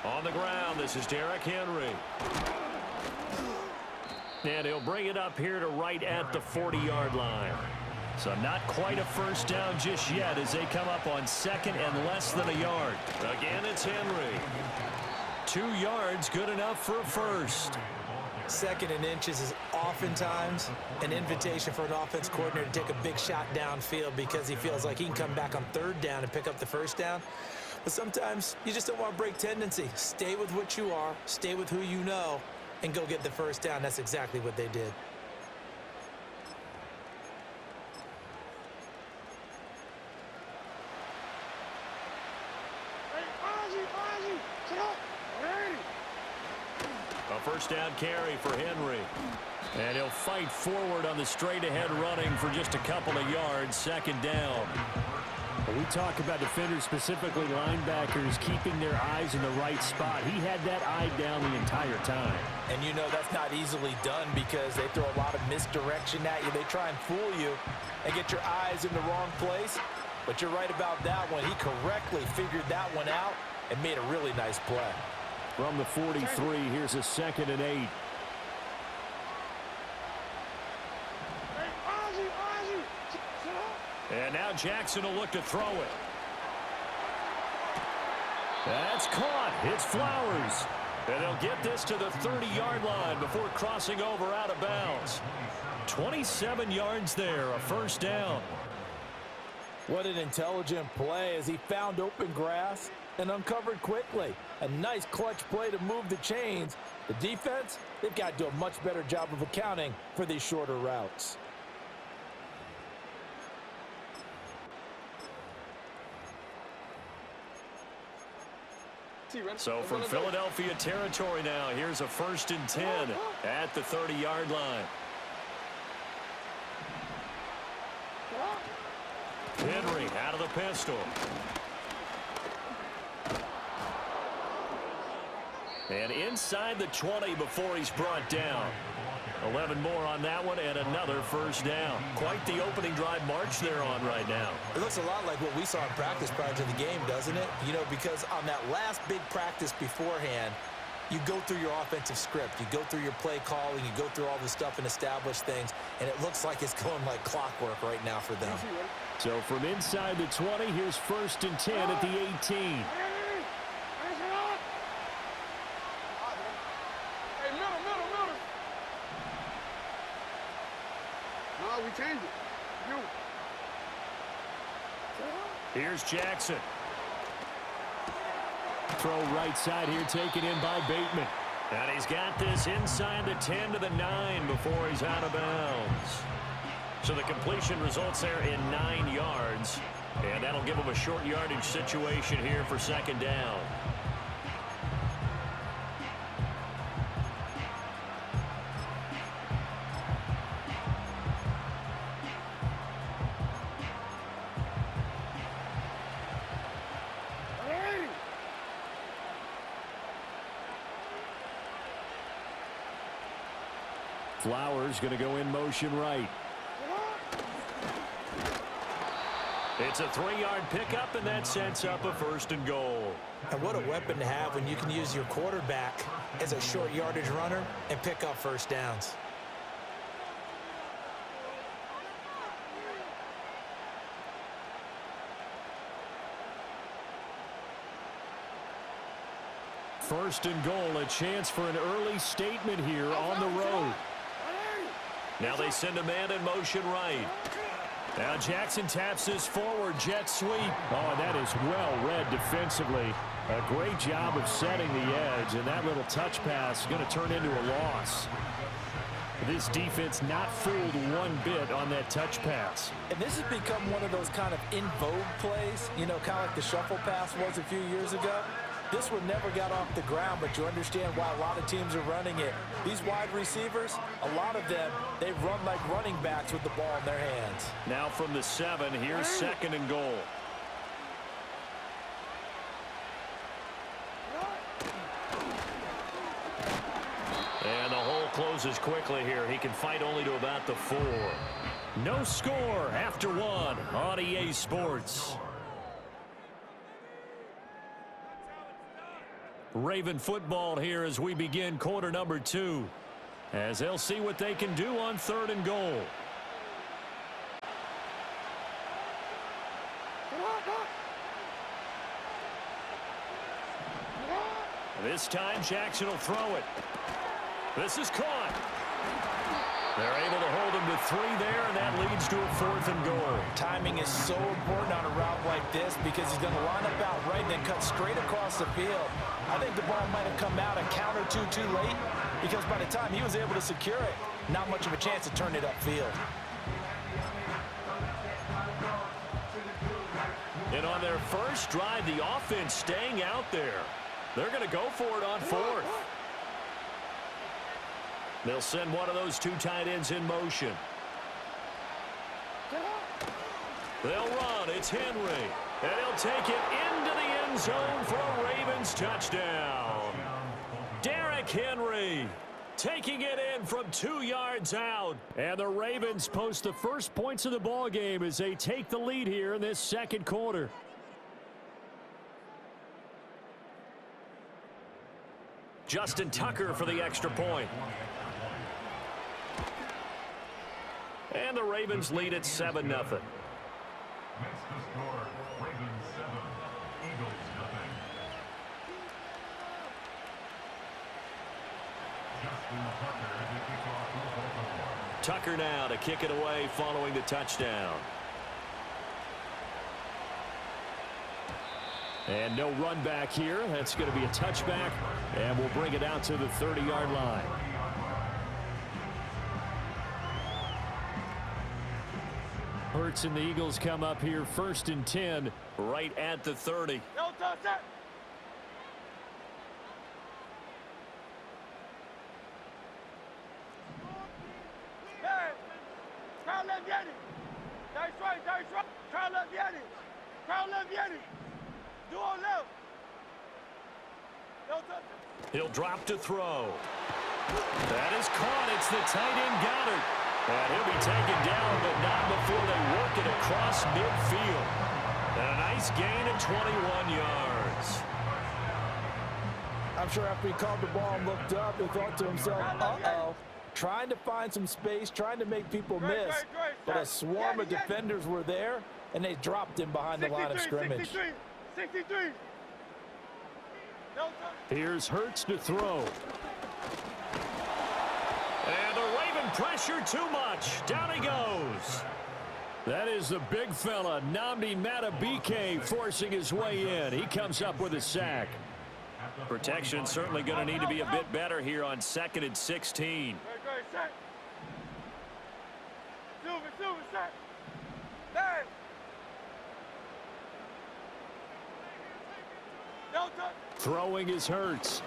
On the ground, this is Derrick Henry. And he'll bring it up here to right at the 40-yard line. So not quite a first down just yet as they come up on second and less than a yard. Again, it's Henry. 2 yards, good enough for a first. Second and inches is oftentimes an invitation for an offense coordinator to take a big shot downfield because he feels like he can come back on third down and pick up the first down. But sometimes you just don't want to break tendency. Stay with what you are, stay with who you know, and go get the first down. That's exactly what they did. A first down carry for Henry. And he'll fight forward on the straight-ahead running for just a couple of yards. Second down. When we talk about defenders, specifically linebackers, keeping their eyes in the right spot. He had that eye down the entire time. And you know that's not easily done because they throw a lot of misdirection at you. They try and fool you and get your eyes in the wrong place. But you're right about that one. He correctly figured that one out and made a really nice play. From the 43, here's a 2nd and 8. And now Jackson will look to throw it. That's caught. It's Flowers. And they'll get this to the 30-yard line before crossing over out of bounds. 27 yards there, a first down. What an intelligent play as he found open grass and uncovered quickly. A nice clutch play to move the chains. The defense, they've got to do a much better job of accounting for these shorter routes. So from Philadelphia territory now, here's a 1st and 10 at the 30-yard line. Henry out of the pistol. And inside the 20 before he's brought down. 11 more on that one and another first down. Quite the opening drive march they're on right now. It looks a lot like what we saw in practice prior to the game, doesn't it? You know, because on that last big practice beforehand, you go through your offensive script. You go through your play calling. You go through all the stuff and establish things. And it looks like it's going like clockwork right now for them. So from inside the 20, here's 1st and 10 at the 18. We change it. Here's Jackson. Throw right side here, taken in by Bateman. And he's got this inside the 10 to the 9 before he's out of bounds. So the completion results there in 9 yards. And that'll give him a short yardage situation here for second down. Flowers going to go in motion right. It's a 3-yard pickup, and that sets up a 1st and goal. And what a weapon to have when you can use your quarterback as a short yardage runner and pick up first downs. First and goal, a chance for an early statement here on the road. Now they send a man in motion right. Now Jackson taps this forward, jet sweep. Oh, and that is well read defensively. A great job of setting the edge, and that little touch pass is going to turn into a loss. This defense not fooled one bit on that touch pass. And this has become one of those kind of in vogue plays, you know, kind of like the shuffle pass was a few years ago. This one never got off the ground, but you understand why a lot of teams are running it. These wide receivers, a lot of them, they run like running backs with the ball in their hands. Now from the 7, here's 2nd and goal. And the hole closes quickly here. He can fight only to about the 4. No score after 1 on EA Sports. Raven football here as we begin quarter number 2. As they'll see what they can do on 3rd and goal. This time Jackson will throw it. This is caught. They're able to hold him to 3 there, and that leads to a 4th and goal. Timing is so important on a route like this because he's going to line up out right and then cut straight across the field. I think the ball might have come out a count or two too late because by the time he was able to secure it, not much of a chance to turn it upfield. And on their first drive, the offense staying out there. They're going to go for it on 4th. They'll send one of those 2 tight ends in motion. They'll run. It's Henry. And he'll take it into the end zone for a Ravens touchdown. Derrick Henry taking it in from 2 yards out. And the Ravens post the first points of the ball game as they take the lead here in this second quarter. Justin Tucker for the extra point. And the Ravens lead at 7-0. Next to score, Ravens 7, Eagles nothing. Justin Tucker to kick off for Baltimore. Tucker now to kick it away following the touchdown. And no run back here. That's going to be a touchback, and we'll bring it out to the 30-yard line. Hurts and the Eagles come up here 1st and 10 right at the 30. No touch that. Hey, crowd left Yeti. That's right, that's right. Crowd left Yeti. Crowd left Yeti. Do on left. No touch it. He'll drop to throw. That is caught. It's the tight end Goddard. And he'll be taken down, but not before they work it across midfield. And a nice gain of 21 yards. I'm sure after he caught the ball and looked up, he thought to himself, uh-oh. Trying to find some space, trying to make people miss. But a swarm of defenders were there, and they dropped him behind the line of scrimmage. 63. No touch. Here's Hurts to throw. And the Raven pressure too much. Down he goes. That is the big fella, Nnamdi Madubuike, forcing his way in. He comes up with a sack. Protection certainly going to need to be a bit better here on 2nd and 16. Great, set. Silver, set. Hey. No touch. Throwing is Hurts.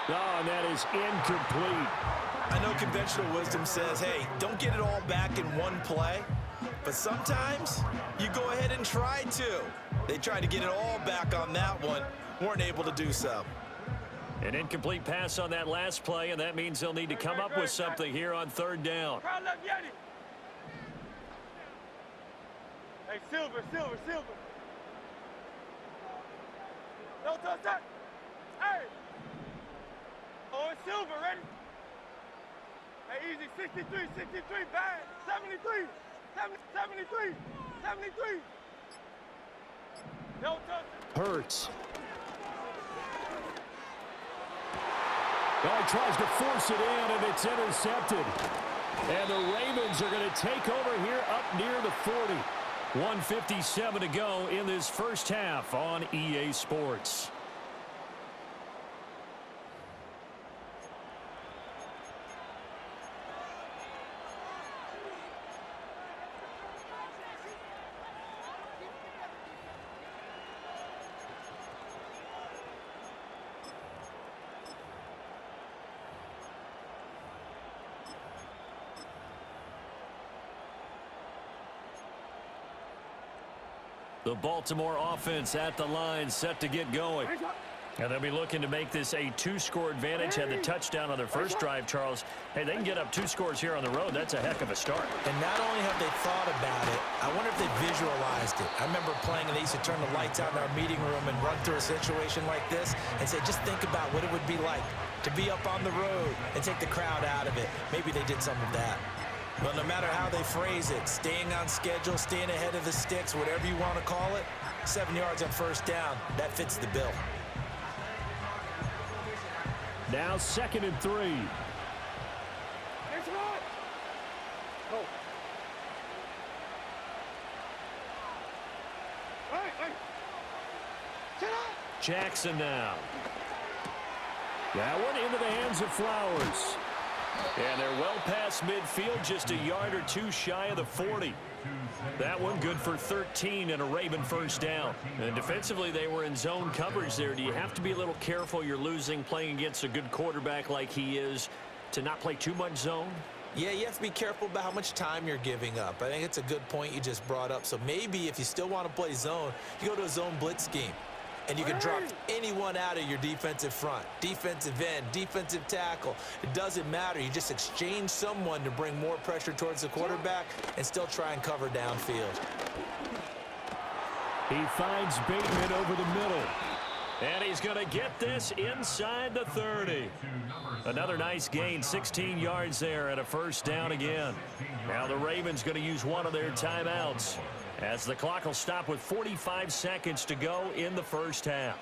Oh, and that is incomplete. I know conventional wisdom says, hey, don't get it all back in one play. But sometimes you go ahead and try to. They tried to get it all back on that one. Weren't able to do so. An incomplete pass on that last play, and that means they'll need to come up with something here on 3rd down. Crowd left Yeti. Hey, Silver. No touch that. Hey. Oh, it's Silver, ready? Hey, easy, 63, bad, 73. No touch. Hurts. Well, he tries to force it in, and it's intercepted. And the Ravens are going to take over here up near the 40. 1:57 to go in this first half on EA Sports. The Baltimore offense at the line, set to get going. And they'll be looking to make this a two-score advantage. Had the touchdown on their first drive, Charles. Hey, they can get up 2 scores here on the road. That's a heck of a start. And not only have they thought about it, I wonder if they visualized it. I remember playing, and they used to turn the lights out in our meeting room and run through a situation like this and say, just think about what it would be like to be up on the road and take the crowd out of it. Maybe they did some of that. But no matter how they phrase it, staying on schedule, staying ahead of the sticks, whatever you want to call it, 7 yards on first down, that fits the bill. Now 2nd and 3. Next one. Go. Hey. Sit up. Jackson now. That one into the hands of Flowers. And they're well past midfield, just a yard or 2 shy of the 40. That one good for 13 and a Raven first down. And defensively, they were in zone coverage there. Do you have to be a little careful? You're losing, playing against a good quarterback like he is, to not play too much zone? Yeah, you have to be careful about how much time you're giving up. I think it's a good point you just brought up. So maybe if you still want to play zone, you go to a zone blitz scheme. And you can drop anyone out of your defensive front, defensive end, defensive tackle. It doesn't matter. You just exchange someone to bring more pressure towards the quarterback and still try and cover downfield. He finds Bateman over the middle. And he's going to get this inside the 30. Another nice gain, 16 yards there and a first down again. Now the Ravens going to use one of their timeouts, as the clock will stop with 45 seconds to go in the first half.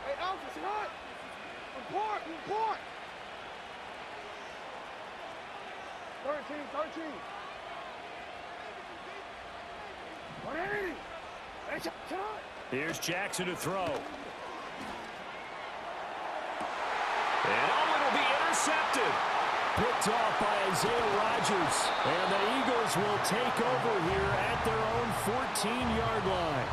Hey, Alpha, it's hot. Report. 13. 180. Hey, shot. Here's Jackson to throw. And it'll be intercepted. Picked off by Isaiah Rodgers. And the Eagles will take over here at their own 14-yard line.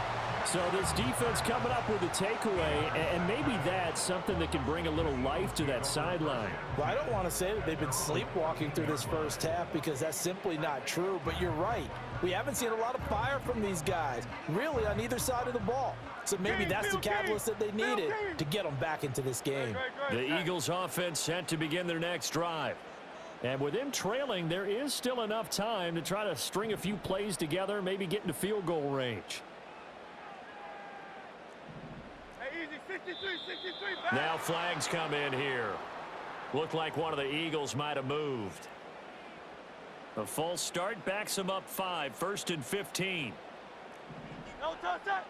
So this defense coming up with a takeaway, and maybe that's something that can bring a little life to that sideline. Well, I don't want to say that they've been sleepwalking through this first half, because that's simply not true. But you're right. We haven't seen a lot of fire from these guys, really, on either side of the ball. So maybe that's the catalyst that they needed to get them back into this game. The Eagles offense set to begin their next drive. And with them trailing, there is still enough time to try to string a few plays together, maybe get into field goal range. Easy, 63, back. Now flags come in here. Looked like one of the Eagles might have moved. A false start backs them up 5, 1st and 15. No touch that.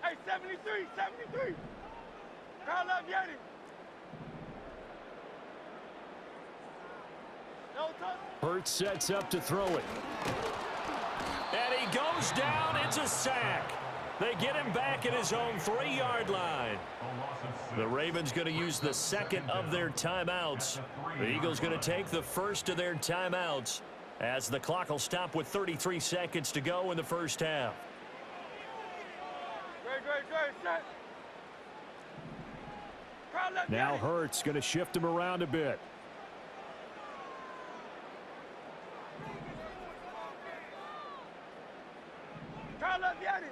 Hey, 73. Crowd love Yeti. No touch. Hurts sets up to throw it. And he goes down. It's a sack. They get him back at his own 3-yard line. The Ravens going to use the second of their timeouts. The Eagles going to take the first of their timeouts, as the clock will stop with 33 seconds to go in the first half. Great, set. Crowd love Now Yeti. Hurts going to shift him around a bit. Crowd love Yeti.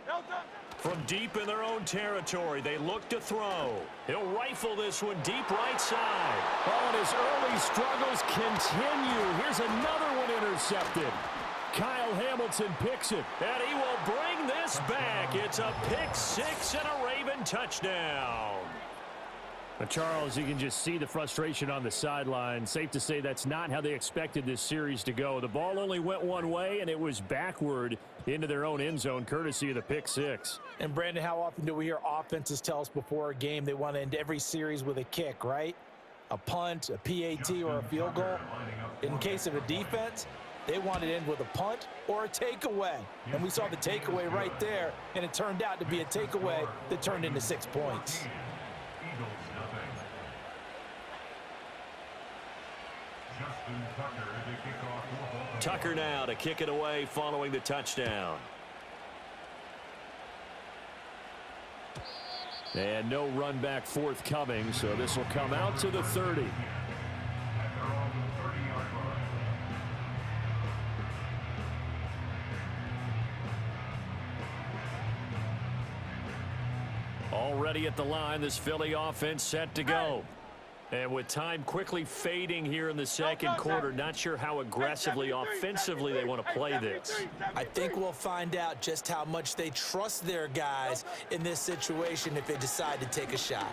No touch. From deep in their own territory, they look to throw. He'll rifle this one deep right side. Oh, and his early struggles continue. Here's another one intercepted. Kyle Hamilton picks it. And he will bring this back. It's a pick 6 and a Raven touchdown. But Charles, you can just see the frustration on the sideline. Safe to say that's not how they expected this series to go. The ball only went one way, and it was backward into their own end zone, courtesy of the pick 6. And, Brandon, how often do we hear offenses tell us before a game they want to end every series with a kick, right? A punt, a PAT, or a field goal. In case of a defense, they want to end with a punt or a takeaway. And we saw the takeaway right there, and it turned out to be a takeaway that turned into 6 points. Tucker now to kick it away following the touchdown. And no run back forthcoming, so this will come out to the 30. Already at the line, this Philly offense set to go. And with time quickly fading here in the second quarter, not sure how aggressively, offensively they want to play this. I think we'll find out just how much they trust their guys in this situation if they decide to take a shot.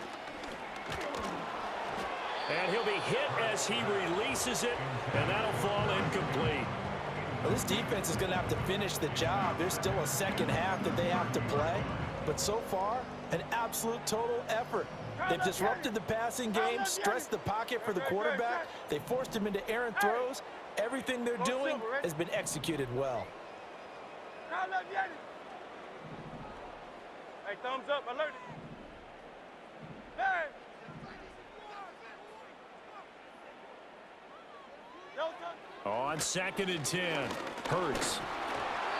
And he'll be hit as he releases it, and that'll fall incomplete. Well, this defense is going to have to finish the job. There's still a second half that they have to play. But so far, an absolute total effort. They've disrupted the passing game, stressed the pocket for the quarterback. They forced him into errant throws. Everything they're doing has been executed well. Hey, thumbs up, alert. Hey. On 2nd and 10, Hurts.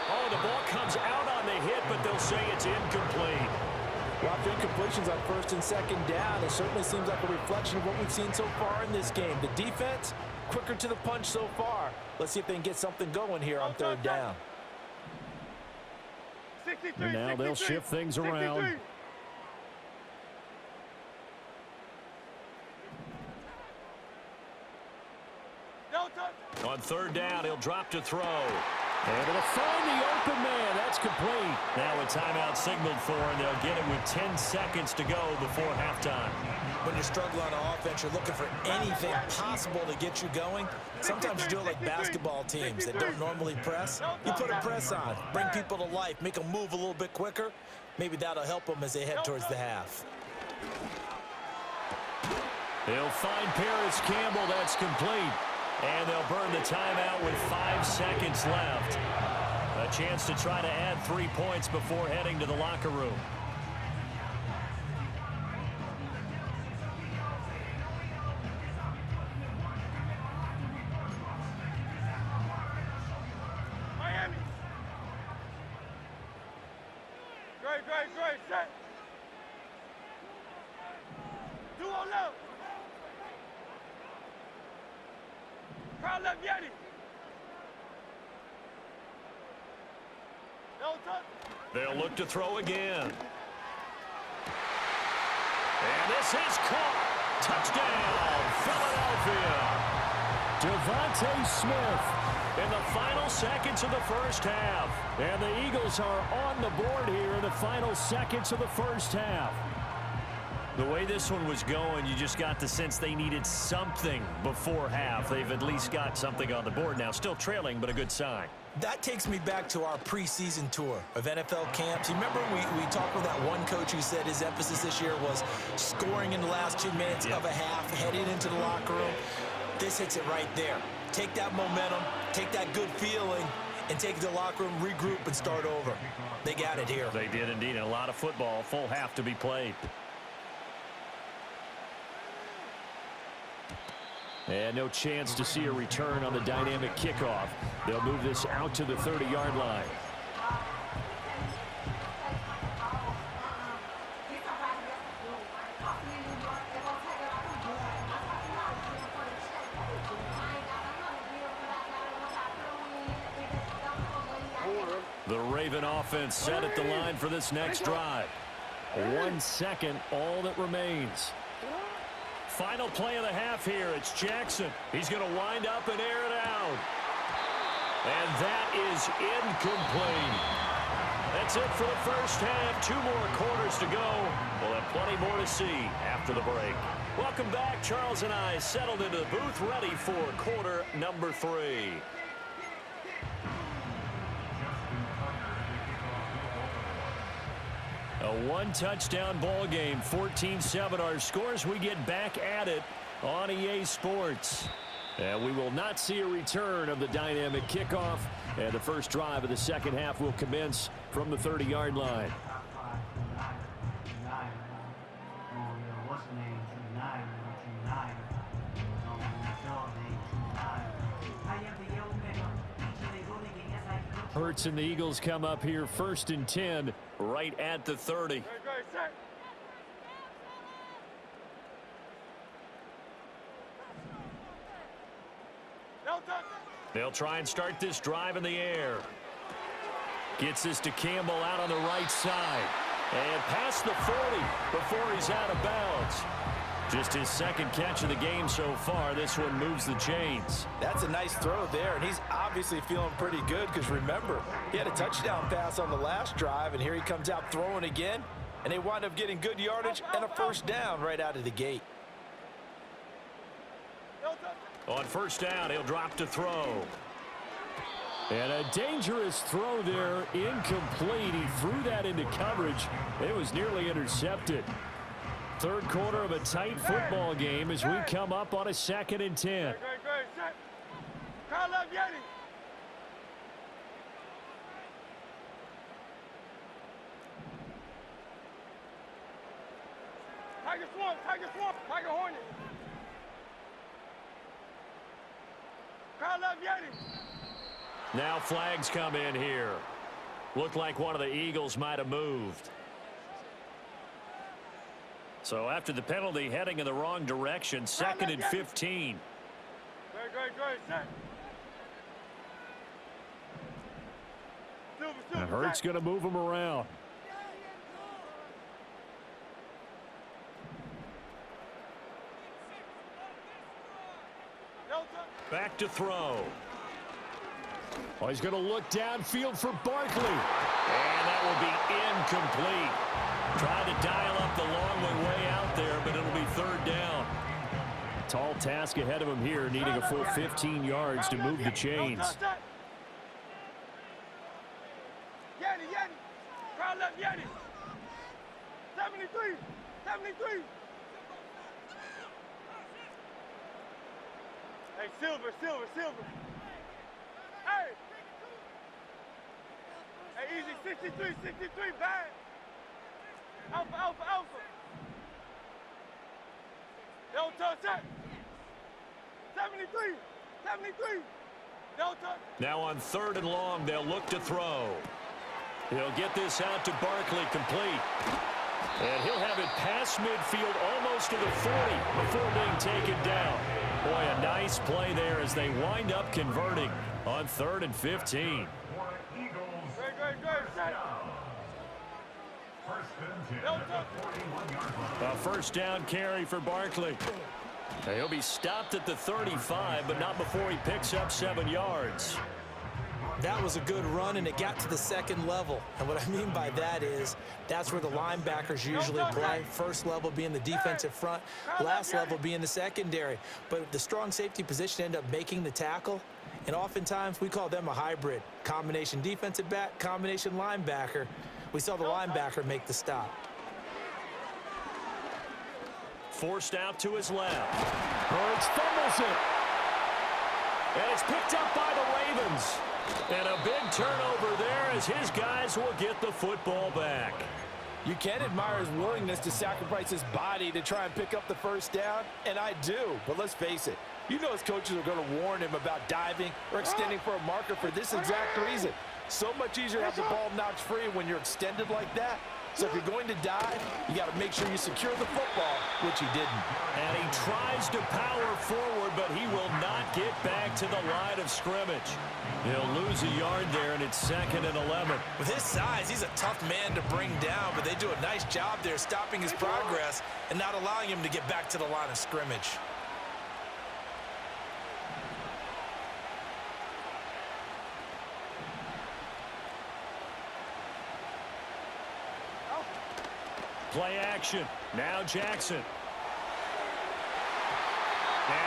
Oh, the ball comes out on the hit, but they'll say it's incomplete. Well, after incompletions on 1st and 2nd down, it certainly seems like a reflection of what we've seen so far in this game. The defense, quicker to the punch so far. Let's see if they can get something going here on 3rd down. And now they'll shift things around. On 3rd down, he'll drop to throw. Able to find the open man. That's complete. Now a timeout signaled for, and they'll get it with 10 seconds to go before halftime. When you're struggling on offense, you're looking for anything possible to get you going. Sometimes you do it like basketball teams that don't normally press. You put a press on, bring people to life, make them move a little bit quicker. Maybe that'll help them as they head towards the half. They'll find Paris Campbell. That's complete. And they'll burn the timeout with 5 seconds left. A chance to try to add 3 points before heading to the locker room. Miami. Great, set. 2 on left. Crowd left, Yeti. No touch. They'll look to throw again. And this is caught. Touchdown, Philadelphia. Devontae Smith in the final seconds of the first half. And the Eagles are on the board here in the final seconds of the first half. The way this one was going, you just got the sense they needed something before half. They've at least got something on the board now. Still trailing, but a good sign. That takes me back to our preseason tour of NFL camps. You remember we talked with that one coach who said his emphasis this year was scoring in the last 2 minutes of a half, heading into the locker room. This hits it right there. Take that momentum, take that good feeling, and take it to the locker room, regroup, and start over. They got it here. They did indeed. And a lot of football, full half to be played. And no chance to see a return on the dynamic kickoff. They'll move this out to the 30-yard line. The Raven offense set at the line for this next drive. 1 second, all that remains. Final play of the half here. It's Jackson. He's going to wind up and air it out. And that is incomplete. That's it for the first half. 2 more quarters to go. We'll have plenty more to see after the break. Welcome back. Charles and I settled into the booth ready for quarter number 3. A 1-touchdown ball game, 14-7 our scores. We get back at it on EA Sports. And we will not see a return of the dynamic kickoff. And the first drive of the second half will commence from the 30-yard line. Hurts and the Eagles come up here 1st and 10. Right at the 30. Great, set. No touch. They'll try and start this drive in the air. Gets this to Campbell out on the right side. And past the 40 before he's out of bounds. Just his second catch of the game so far. This one moves the chains. That's a nice throw there, and he's obviously feeling pretty good because, remember, he had a touchdown pass on the last drive, and here he comes out throwing again, and they wind up getting good yardage and a first down right out of the gate. No touch. On first down, he'll drop to throw. And a dangerous throw there, incomplete. He threw that into coverage. It was nearly intercepted. Third quarter of a tight football game as we come up on a 2nd and 10. Great, set. Call up Yeti. Tiger Swamp, Tiger Hornet. Call up Yeti. Now flags come in here. Looked like one of the Eagles might have moved. So after the penalty, heading in the wrong direction, 2nd and 15. Great, set. And Hurts going to move him around. No touch. Back to throw. Oh, he's going to look downfield for Barkley. And that will be incomplete. Tried to dial up the long way out there, but it'll be 3rd down. Tall task ahead of him here, needing a full 15 yards to move the chains. Yeti. Call up Yeti. 73. Hey, Silver. Hey, easy, 63, bad. Alpha. No touch, set. 73. No touch. Now on 3rd and long, they'll look to throw. He'll get this out to Barkley, complete. And he'll have it past midfield, almost to the 40 before being taken down. Boy, a nice play there as they wind up converting on 3rd and 15. Great, set. No touch. A first down carry for Barkley. He'll be stopped at the 35, but not before he picks up 7 yards. That was a good run, and it got to the 2nd level. And what I mean by that is that's where the linebackers usually play. First level being the defensive front, last level being the secondary. But the strong safety position ended up making the tackle, and oftentimes we call them a hybrid. Combination defensive back, combination linebacker. We saw the linebacker make the stop. Forced out to his left. Hurts fumbles it. And it's picked up by the Ravens. And a big turnover there as his guys will get the football back. You can admire his willingness to sacrifice his body to try and pick up the first down, and I do. But let's face it, you know his coaches are going to warn him about diving or extending for a marker for this exact reason. So much easier to have the ball knocked free when you're extended like that. So if you're going to dive, you got to make sure you secure the football, which he didn't. And he tries to power forward, but he will not get back to the line of scrimmage. He'll lose a yard there, and it's 2nd and 11. With his size, he's a tough man to bring down, but they do a nice job there stopping his progress and not allowing him to get back to the line of scrimmage. Play action. Now Jackson. And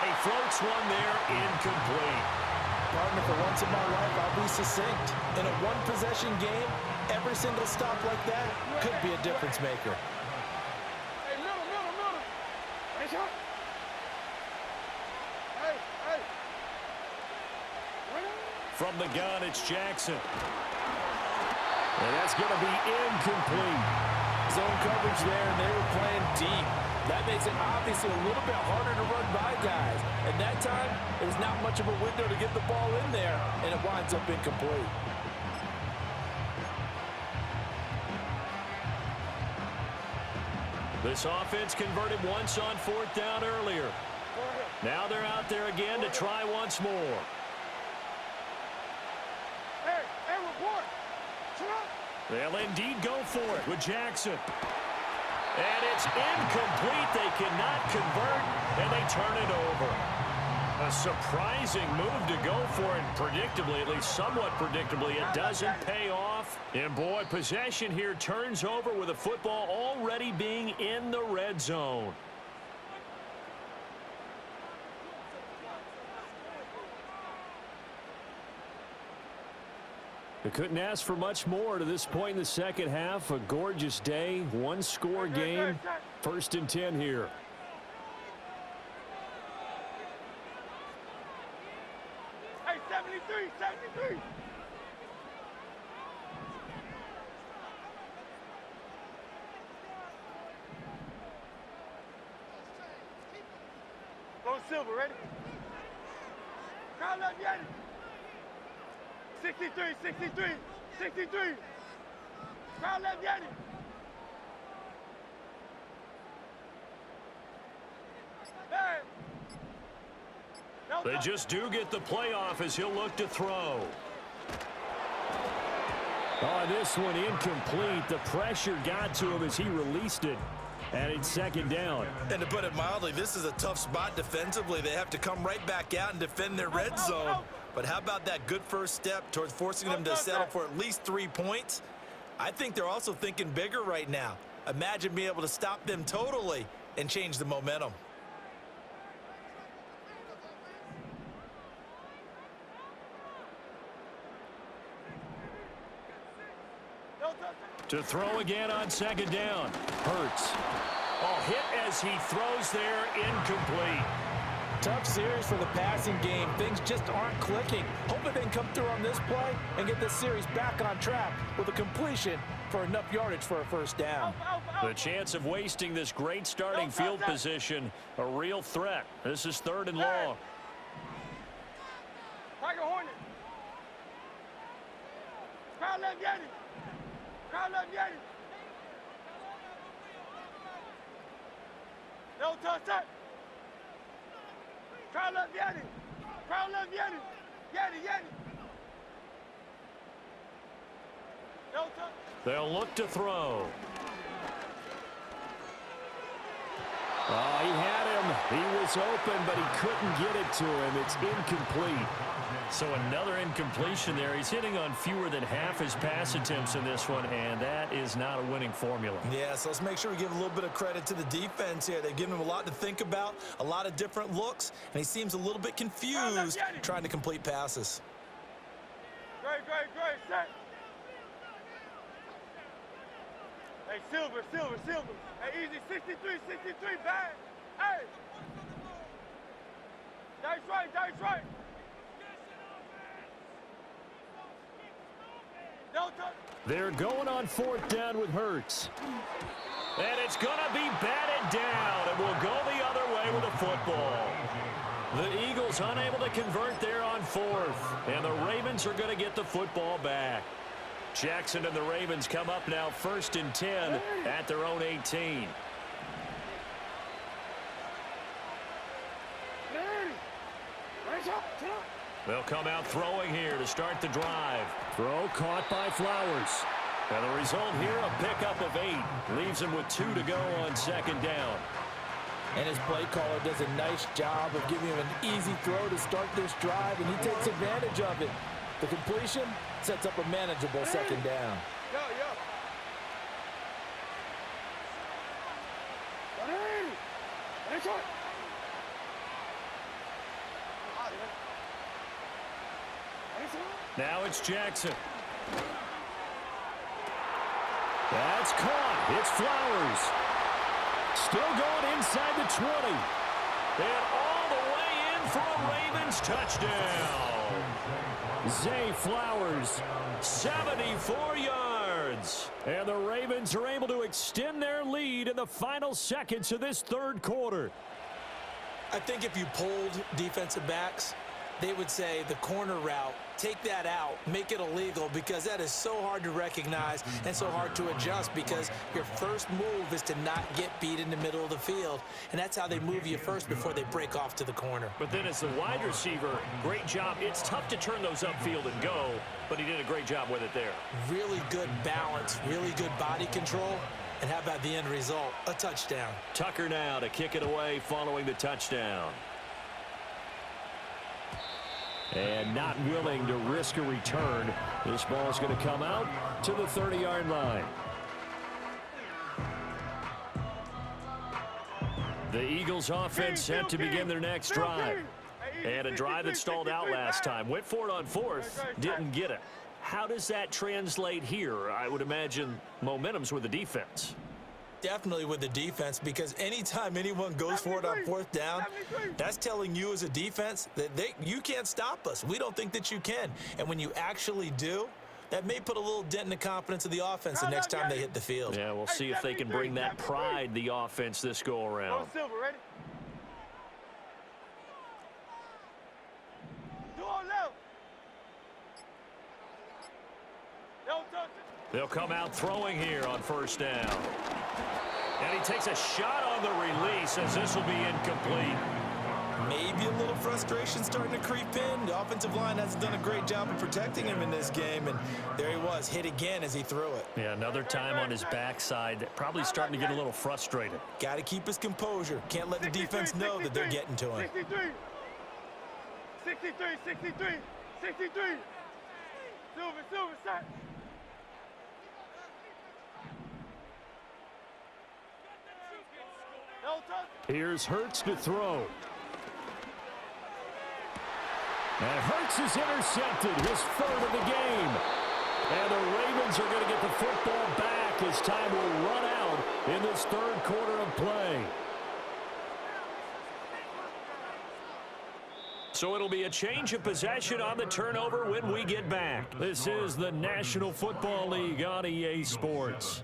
he floats one there, incomplete. Partner, for once in my life, I'll be succinct. In a one-possession game, every single stop like that could be a difference maker. Hey, middle. Hey, shot. Hey. From the gun, it's Jackson. And that's going to be incomplete. Zone coverage there, and they were playing deep. That makes it obviously a little bit harder to run by guys. At that time, there's not much of a window to get the ball in there, and it winds up incomplete. This offense converted once on 4th down earlier. Now they're out there again to try once more. Hey, report. They'll indeed go for it with Jackson. And it's incomplete. They cannot convert, and they turn it over. A surprising move to go for it. Predictably, at least somewhat predictably, it doesn't pay off. And boy, possession here turns over with the football already being in the red zone. They couldn't ask for much more to this point in the second half. A gorgeous day, one-score game. 1st and 10 here. Hey, 73. Go Silver, ready? Crowd left, Yanni. 63. Crowd left, Yanni. Hey. No, They just do get the playoff as he'll look to throw. Oh, this one incomplete. The pressure got to him as he released it. And it's 2nd down. And to put it mildly, this is a tough spot defensively. They have to come right back out and defend their red zone. But how about that good first step towards forcing them to settle for at least 3 points? I think they're also thinking bigger right now. Imagine being able to stop them totally and change the momentum. To throw again on 2nd down. Hurts. Oh, hit as he throws there, incomplete. Tough series for the passing game. Things just aren't clicking. Hoping they can come through on this play and get this series back on track with a completion for enough yardage for a 1st down. The chance of wasting this great starting field position, a real threat. This is 3rd and long. Tiger Hornet. Crowd left, Yanni. Crowd left, Yanni. No touch that. Crowd left, Yanni. Crowd left, Yanni. Yanni. No touch. They'll look to throw. Oh, he had him. He was open, but he couldn't get it to him. It's incomplete. So another incompletion there. He's hitting on fewer than half his pass attempts in this one, and that is not a winning formula. Yeah, so let's make sure we give a little bit of credit to the defense here. They've given him a lot to think about, a lot of different looks, and he seems a little bit confused trying to complete passes. Great, set. Hey, Silver. Hey, easy, 63, bang. Hey. That's right. No touch. They're going on 4th down with Hurts. And it's going to be batted down, and will go the other way with the football. The Eagles unable to convert there on 4th, and the Ravens are going to get the football back. Jackson and the Ravens come up now 1st and 10 at their own 18. They'll come out throwing here to start the drive. Throw caught by Flowers. And the result here, a pickup of 8. Leaves him with 2 to go on 2nd down. And his play caller does a nice job of giving him an easy throw to start this drive, and he takes advantage of it. The completion sets up a manageable 2nd down. Yo. Now it's Jackson. That's caught. It's Flowers. Still going inside the 20. And all the way in for a Ravens touchdown. Zay Flowers. 74 yards. And the Ravens are able to extend their lead in the final seconds of this 3rd quarter. I think if you polled defensive backs, they would say the corner route, take that out, make it illegal, because that is so hard to recognize and so hard to adjust, because your first move is to not get beat in the middle of the field, and that's how they move you first before they break off to the corner. But then as the wide receiver, great job. It's tough to turn those upfield and go, but he did a great job with it there. Really good balance, really good body control, and how about the end result? A touchdown. Tucker now to kick it away following the touchdown. And not willing to risk a return. This ball is going to come out to the 30-yard line. The Eagles offense set to begin their next drive. And a drive that stalled out last time. Went for it on fourth, didn't get it. How does that translate here? I would imagine momentum's with the defense. Definitely with the defense, because anytime anyone goes for it on fourth down, that's telling you as a defense that you can't stop us. We don't think that you can. And when you actually do, that may put a little dent in the confidence of the offense the next time they hit the field. Yeah, we'll see if they can bring that pride, the offense, this go around. Silver, ready? Do on left. Don't touch it. They'll come out throwing here on first down. And he takes a shot on the release as this will be incomplete. Maybe a little frustration starting to creep in. The offensive line hasn't done a great job of protecting him in this game, and there he was, hit again as he threw it. Yeah, another time on his backside, probably starting to get a little frustrated. Got to keep his composure. Can't let the defense know that they're getting to him. 63. 63, 63, 63. Silver, set. Here's Hurts to throw. And Hurts is intercepted, his third of the game. And the Ravens are going to get the football back as time will run out in this third quarter of play. So it'll be a change of possession on the turnover when we get back. This is the National Football League on EA Sports.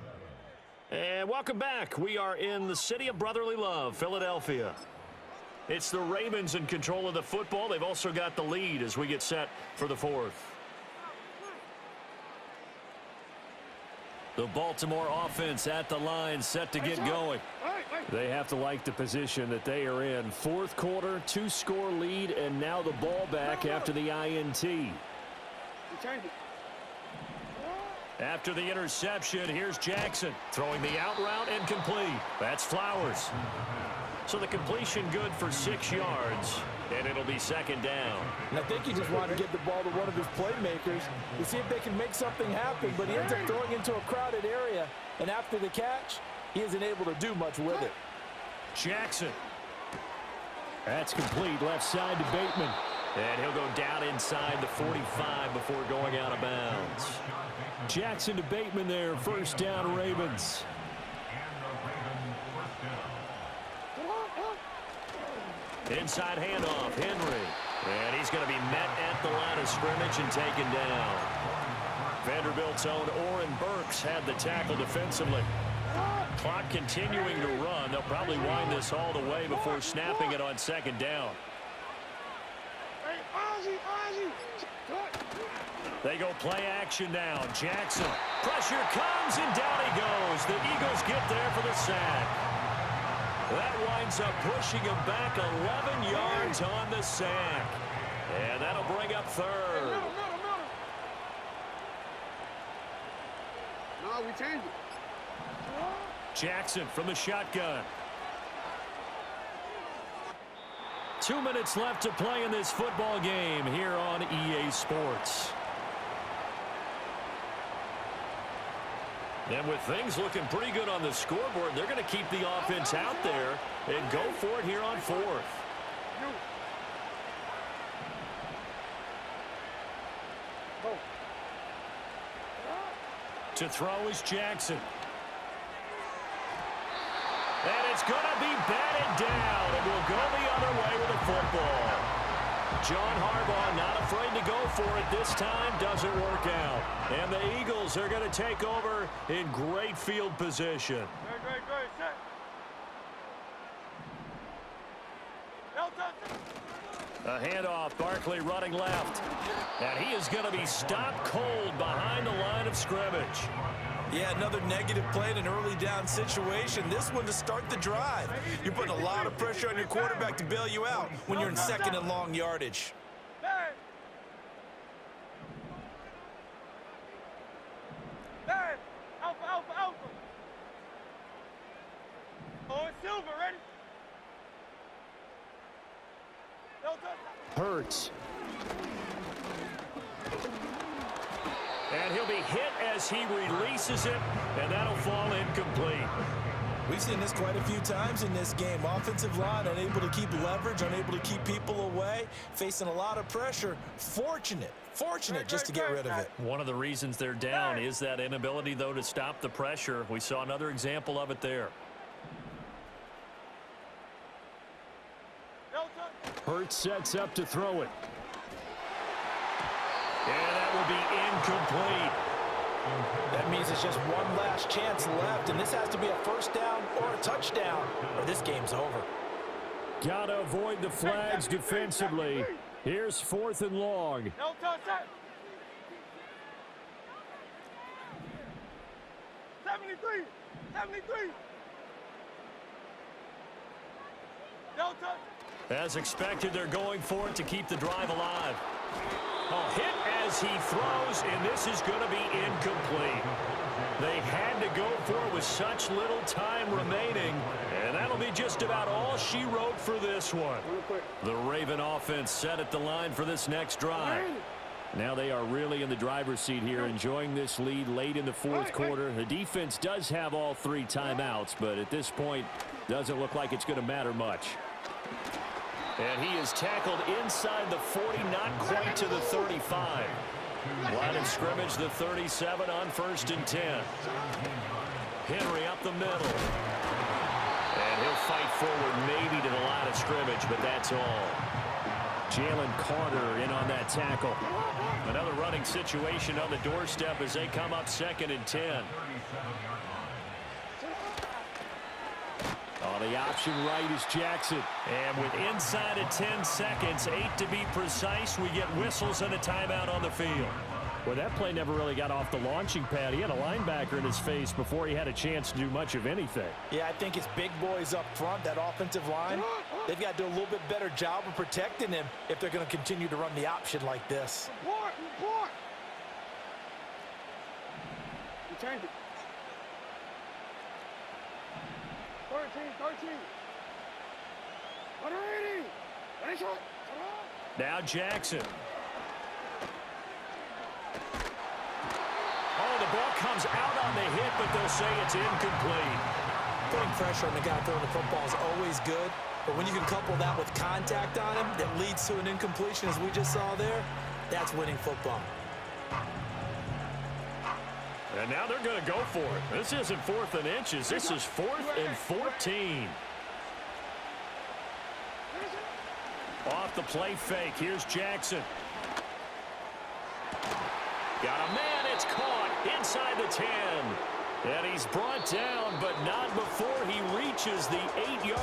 And welcome back. We are in the city of brotherly love, Philadelphia. It's the Ravens in control of the football. They've also got the lead as we get set for the fourth. The Baltimore offense at the line, set to get going. They have to like the position that they are in. Fourth quarter, 2-score lead, and now the ball back after the INT. After the interception, here's Jackson throwing the out route and complete. That's Flowers. So the completion good for 6 yards, and it'll be second down. And I think he just wanted to get the ball to one of his playmakers to see if they can make something happen, but he ends up throwing into a crowded area, and after the catch, he isn't able to do much with it. Jackson. That's complete, left side to Bateman. And he'll go down inside the 45 before going out of bounds. Jackson to Bateman there, first down Ravens. Inside handoff, Henry. And he's going to be met at the line of scrimmage and taken down. Vanderbilt's own Oren Burks had the tackle defensively. Clock continuing to run. They'll probably wind this all the way before snapping it on second down. They go play action now. Jackson. Pressure comes and down he goes. The Eagles get there for the sack. That winds up pushing him back 11 yards on the sack. And that'll bring up third. No, we changed it. Jackson from the shotgun. 2 minutes left to play in this football game here on EA Sports. And with things looking pretty good on the scoreboard, they're going to keep the offense out there and go for it here on fourth. To throw is Jackson. And it's going to be batted down, and we'll go the other way with the football. John Harbaugh not afraid to go for it this time. Doesn't work out. And the Eagles are going to take over in great field position. Great, set. A handoff, Barkley running left. And he is going to be stopped cold behind the line of scrimmage. Yeah, another negative play in an early down situation. This one to start the drive. You're putting a lot of pressure on your quarterback to bail you out when you're in second and long yardage. Hey! Hey! Alpha, alpha, alpha! Oh, it's Silver, ready? No touchdown. Hurts. And he'll be hit as he releases it, and that'll fall incomplete. We've seen this quite a few times in this game. Offensive line unable to keep leverage, unable to keep people away, facing a lot of pressure. Fortunate just to get rid of it. One of the reasons they're down is that inability, though, to stop the pressure. We saw another example of it there. No touchdown. Hurts sets up to throw it. And that will be incomplete. That means it's just one last chance left, and this has to be a first down or a touchdown, or this game's over. Got to avoid the flags defensively. Here's 4th and long. No touchdown. 73. 73. No touchdown. As expected, they're going for it to keep the drive alive. A hit as he throws, and this is going to be incomplete. They had to go for it with such little time remaining, and that'll be just about all she wrote for this one. The Raven offense set at the line for this next drive. Now they are really in the driver's seat here, enjoying this lead late in the 4th quarter. The defense does have all 3 timeouts, but at this point, doesn't look like it's going to matter much. And he is tackled inside the 40, not quite to the 35. Line of scrimmage, the 37 on 1st and 10. Henry up the middle. And he'll fight forward maybe to the line of scrimmage, but that's all. Jalen Carter in on that tackle. Another running situation on the doorstep as they come up 2nd and 10. On the option right is Jackson. And with inside of 10 seconds, 8 to be precise, we get whistles and a timeout on the field. Well, that play never really got off the launching pad. He had a linebacker in his face before he had a chance to do much of anything. Yeah, I think his big boys up front, that offensive line, they've got to do a little bit better job of protecting him if they're going to continue to run the option like this. Report, report. You changed it. 13. 180. Now Jackson. Oh, the ball comes out on the hit, but they'll say it's incomplete. Putting pressure on the guy throwing the football is always good, but when you can couple that with contact on him that leads to an incompletion, as we just saw there, that's winning football. And now they're going to go for it. This isn't 4th and inches. This is 4th and 14. Off the play fake. Here's Jackson. Got a man. It's caught inside the 10. And he's brought down, but not before he reaches the 8-yard